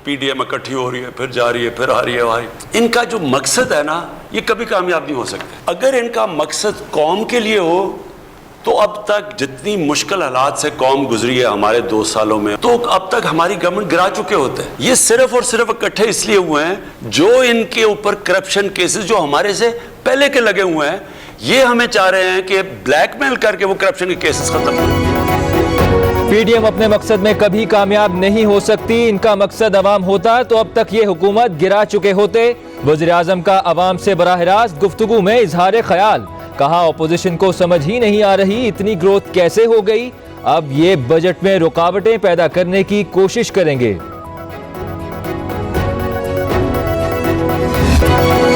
PDM इकट्ठी हो रही है, फिर जा रही है, फिर आ रही है, भाई इनका जो मकसद है ना, ये कभी कामयाब नहीं हो सकते। अगर इनका मकसद कौम के लिए हो तो अब तक जितनी मुश्किल हालात से कौम गुजरी है हमारे 2 सालों में, तो अब तक हमारी गवर्नमेंट गिरा चुके होते हैं। ये सिर्फ और सिर्फ इकट्ठे इसलिए हुए हैं जो इनके ऊपर करप्शन केसेस जो हमारे से पहले के लगे हुए हैं, ये हमें चाह रहे हैं कि ब्लैकमेल करके वो करप्शन के केसेस खत्म करें। पीडीएम अपने मकसद में कभी कामयाब नहीं हो सकती। इनका मकसद अवाम होता तो अब तक ये हुकूमत गिरा चुके होते। वज़ीर आज़म का अवाम से बराह रास्त गुफ्तगू में इजहार ख्याल, कहा अपोजिशन को समझ ही नहीं आ रही इतनी ग्रोथ कैसे हो गई, अब ये बजट में रुकावटें पैदा करने की कोशिश करेंगे।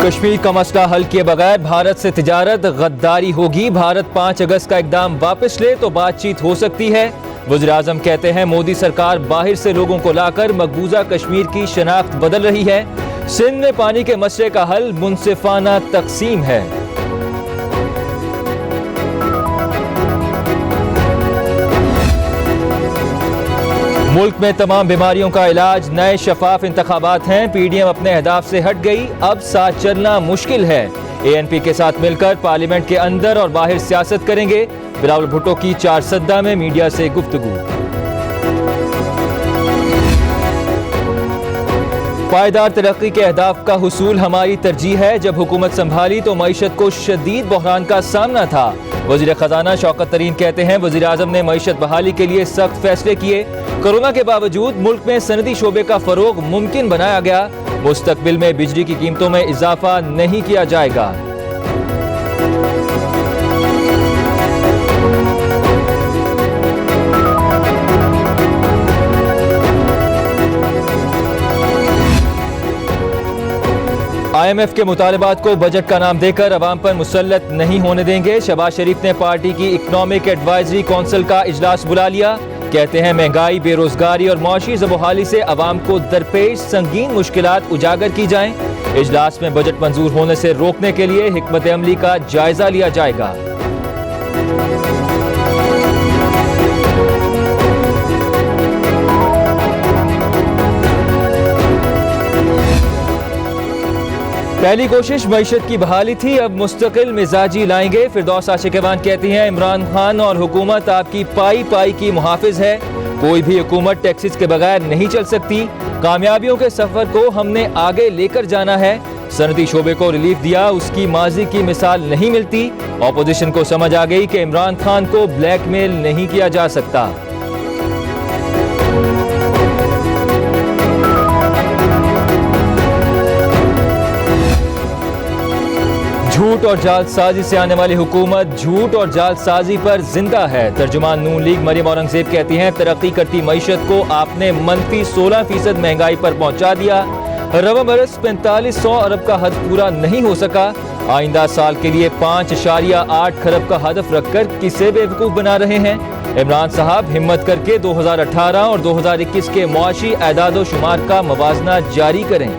कश्मीर का मसला हल किए बगैर भारत से तिजारत गद्दारी होगी। भारत 5 अगस्त का इकदाम वापस ले तो बातचीत हो सकती है। वज़ीर आज़म कहते हैं मोदी सरकार बाहर से लोगों को लाकर मकबूजा कश्मीर की शनाख्त बदल रही है। सिंध में पानी के मसले का हल मुनसिफाना तकसीम है। मुल्क में तमाम बीमारियों का इलाज नए शफाफ इंतखाबात हैं। पीडीएम अपने अहदाफ से हट गई, अब साथ चलना मुश्किल है। एएनपी के साथ मिलकर पार्लियामेंट के अंदर और बाहर सियासत करेंगे। बिलावल भुट्टो की 4 सद्दा में मीडिया से गुफ्तगू। पायदार तरक्की के अहदाफ का हुसूल हमारी तरजीह है। जब हुकूमत संभाली तो मईशत को शदीद बहरान का सामना था। वजीर खजाना शौकत तरीन कहते हैं वजीर आज़म ने मईशत बहाली के लिए सख्त फैसले किए। कोरोना के बावजूद मुल्क में सनदी शोबे का फरोग मुमकिन बनाया गया। मुस्तकबिल में बिजली की कीमतों में इजाफा नहीं किया जाएगा। IMF के मुतालबात को बजट का नाम देकर अवाम पर मुसल्लत नहीं होने देंगे। शहबाज शरीफ ने पार्टी की इकनॉमिक एडवाइजरी कौंसिल का इजलास बुला लिया। कहते हैं महंगाई, बेरोजगारी और मौशी ज़बोहाली से अवाम को दरपेश संगीन मुश्किलात उजागर की जाएं। इजलास में बजट मंजूर होने से रोकने के लिए हिकमत अमली का जायजा लिया जाएगा। पहली कोशिश मईशत की बहाली थी, अब मुस्तकिल मिजाजी लाएंगे। फिरदौस आशिकवान कहती हैं इमरान खान और हुकूमत आपकी पाई पाई की मुहाफिज है। कोई भी हुकूमत टैक्सेस के बगैर नहीं चल सकती। कामयाबियों के सफर को हमने आगे लेकर जाना है। सनदी शोबे को रिलीफ दिया, उसकी माजी की मिसाल नहीं मिलती। ऑपोजिशन को समझ आ गई कि इमरान खान को ब्लैकमेल नहीं किया जा सकता। झूठ और जालसाजी से आने वाली हुकूमत झूठ और जालसाजी पर जिंदा है। तर्जुमान नून लीग मरियम औरंगजेब कहती हैं तरक्की करती मईशत को आपने मनफी 16% महंगाई पर पहुंचा दिया। रवा बरस 4500 अरब का हद पूरा नहीं हो सका। आइंदा साल के लिए 5.8 खरब का हदफ रखकर किसे बेवकूफ बना रहे हैं। इमरान साहब हिम्मत करके 2018 और 2021 के मुआशी एदाद व शुमार का मवाजना जारी करें।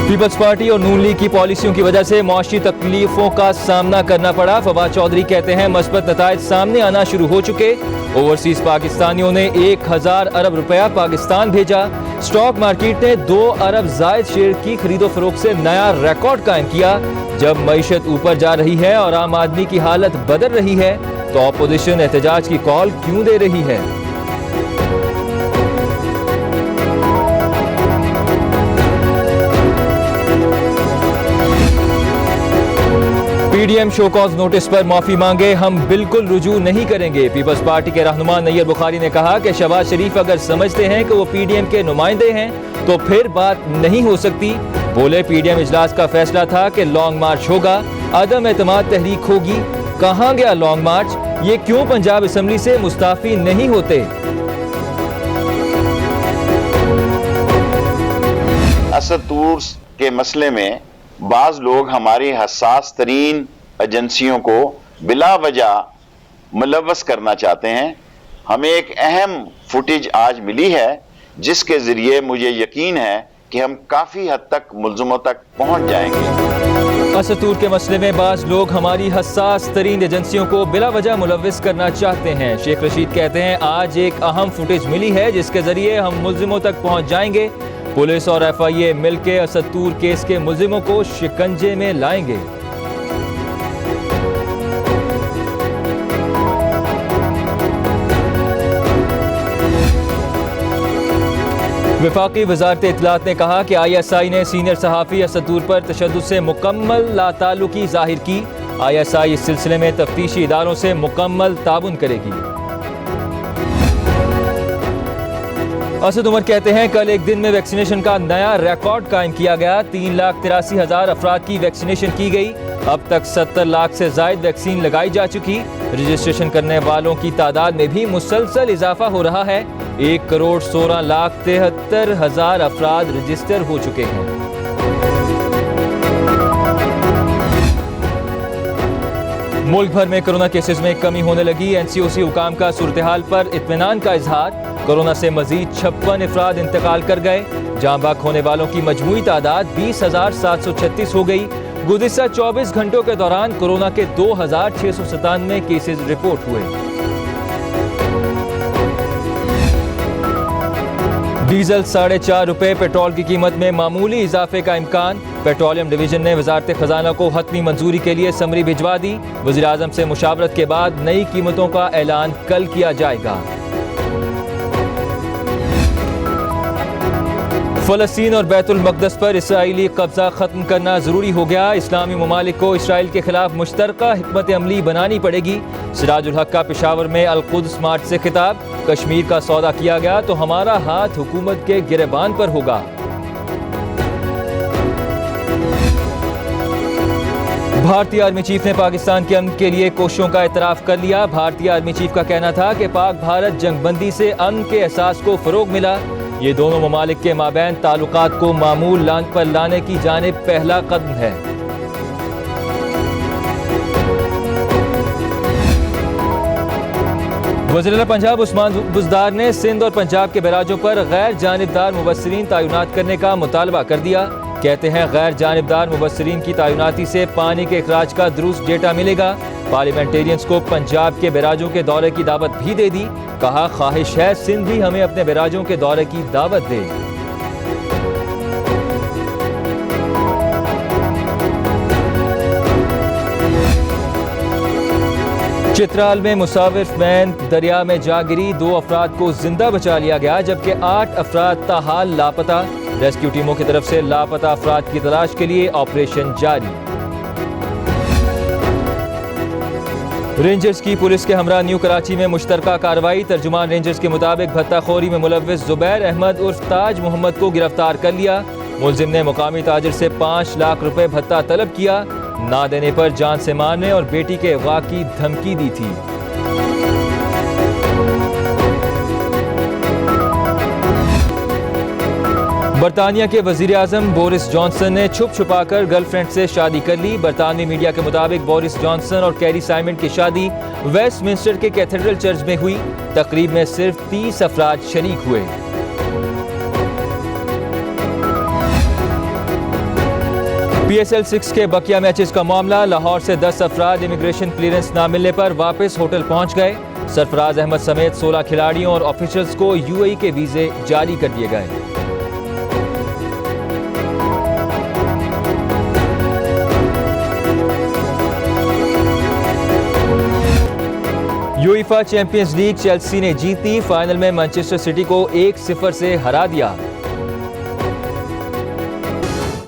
पीपल्स पार्टी और नून लीग की पॉलिसियों की वजह से मुआशी तकलीफों का सामना करना पड़ा। फवाद चौधरी कहते हैं मस्बत नताइज सामने आना शुरू हो चुके। ओवरसीज पाकिस्तानियों ने 1000 अरब रुपया पाकिस्तान भेजा। स्टॉक मार्केट ने 2 अरब जायद शेयर की खरीदो फरोख्त से नया रिकॉर्ड कायम किया। जब मईशत ऊपर जा रही है और आम आदमी की हालत बदल रही है तो अपोजिशन एहतजाज की कॉल क्यों दे रही है। पीडीएम शो कॉज नोटिस पर माफी मांगे, हम बिल्कुल रुजू नहीं करेंगे। पीपल्स पार्टी के रहनुमा नैयर बुखारी ने कहा कि शहबाज शरीफ अगर समझते हैं कि वो पीडीएम के नुमाइंदे हैं तो फिर बात नहीं हो सकती। बोले पीडीएम इजलास का फैसला था कि लॉन्ग मार्च होगा, अदम एतमाद तहरीक होगी। कहां गया लॉन्ग मार्च? ये क्यों पंजाब असेंबली से मुस्ताफी नहीं होते? असद तूर के मसले में बाज लोग हमारी हसास तरीन एजेंसियों को बिला वजह मुलव्वस करना चाहते हैं। हमें एक अहम फुटेज आज मिली है जिसके जरिए मुझे यकीन है कि हम काफी हद तक मुल्ज़िमों तक पहुंच जाएंगे। असतूर के मसले में बाज लोग हमारी हसास तरीन एजेंसियों को बिला वजह मुलविस करना चाहते हैं। शेख रशीद कहते हैं आज एक अहम फुटेज मिली है जिसके जरिए हम मुल्जिमों तक पहुंच जाएंगे। पुलिस और FIA मिलकर असतूर केस के मुल्जिमों को शिकंजे में लाएंगे। वफाकी वजारत इत्तलात ने कहा कि ISI ने सीनियर सहाफ़ी असतूर पर तशद्दुद से मुकम्मल लाताल्लुकी जाहिर की। ISI इस सिलसिले में तफ्तीशी इदारों से मुकम्मल ताबुन करेगी। असद उमर कहते हैं कल एक दिन में वैक्सीनेशन का नया रिकॉर्ड कायम किया गया। 3,83,000 अफराद की वैक्सीनेशन की गई। अब तक 70 लाख से जायद वैक्सीन लगाई जा चुकी। रजिस्ट्रेशन करने वालों की तादाद में भी मुसलसल इजाफा हो रहा है। 1,16,73,000 अफराद रजिस्टर हो चुके हैं। मुल्क भर में कोरोना केसेस में कमी होने लगी। NCOC हुकाम का सूरत हाल पर इत्मीनान का इजहार। कोरोना से मजीद 56 अफराद इंतकाल कर गए। जाँ बाक होने वालों की मजमूई तादाद 20,736 हो गई। गुज़िश्ता 24 घंटों के दौरान कोरोना के 2,697 केसेस रिपोर्ट हुए। डीजल 4.5 रुपए, पेट्रोल की कीमत में मामूली इजाफे का इम्कान। पेट्रोलियम डिवीजन ने वजारत खजाना को हतमी मंजूरी के लिए समरी भिजवा दी। वज़ीर आज़म से मुशावरत के बाद नई कीमतों का ऐलान कल किया जाएगा। फ़लस्तीन और बैतुल मक़दस पर इसराइली कब्जा ख़त्म करना ज़रूरी हो गया। इस्लामी ममालिक को इसराइल के खिलाफ मुश्तरका हिकमत अमली बनानी पड़ेगी। सिराजुल हक का पेशावर में अल-कुद्स मार्च से खिताब। कश्मीर का सौदा किया गया तो हमारा हाथ हुकूमत के गिरेबान पर होगा। भारतीय आर्मी चीफ ने पाकिस्तान के अमन के लिए कोशिशों का एतराफ़ कर लिया। भारतीय आर्मी चीफ का कहना था कि पाक भारत जंगबंदी से अमन के एहसास को फ़रोग मिला। ये दोनों ममालिक के माबैन ताल्लुकात को मामूल पर लाने की जानिब पहला कदम है। वज़ीर पंजाब उस्मान बुज़दार ने सिंध और पंजाब के बैराजों पर गैर जानिबदार मुबस्सिरीन तैनात करने का मुतालबा कर दिया। कहते हैं गैर जानिबदार मुबस्सिरीन की तैनाती से पानी के अखराज का दुरुस्त डेटा मिलेगा। पार्लियामेंटेरियंस को पंजाब के बैराजों के दौरे की दावत भी दे दी। कहा ख्वाहिश है सिंध भी हमें अपने बैराजों के दौरे की दावत दे। चित्राल में मुसाफिर वैन दरिया में जा गिरी। 2 अफराद को जिंदा बचा लिया गया जबकि 8 अफराद ताहाल लापता। रेस्क्यू टीमों की तरफ से लापता अफराद की तलाश के लिए ऑपरेशन जारी। रेंजर्स की पुलिस के हमरा न्यू कराची में मुश्तरका कार्रवाई। तर्जुमान रेंजर्स के मुताबिक भत्ताखोरी में मुलव्विस जुबैर अहमद उर्फ ताज मोहम्मद को गिरफ्तार कर लिया। मुलजिम ने मुकामी ताजिर से 5 लाख रुपए भत्ता तलब किया। ना देने पर जान से मारने और बेटी के अगवा की धमकी दी थी। बरतानिया के वजीर आजम बोरिस जॉनसन ने छुप छुपाकर गर्लफ्रेंड से शादी कर ली। बरतानवी मीडिया के मुताबिक बोरिस जॉनसन और कैरी साइमन की शादी वेस्टमिंस्टर के कैथेड्रल चर्च में हुई। तकरीब में सिर्फ 30 अफराद शरीक हुए। PSL 6 के बकिया मैचेस का मामला। लाहौर से 10 अफराद इमिग्रेशन क्लियरेंस न मिलने पर वापस होटल पहुंच गए। सरफराज अहमद समेत 16 खिलाड़ियों और ऑफिशियल्स को UAE के वीजे जारी कर दिए गए। यूईफा चैंपियंस लीग चेल्सी ने जीती। फाइनल में मैनचेस्टर सिटी को 1-0 से हरा दिया।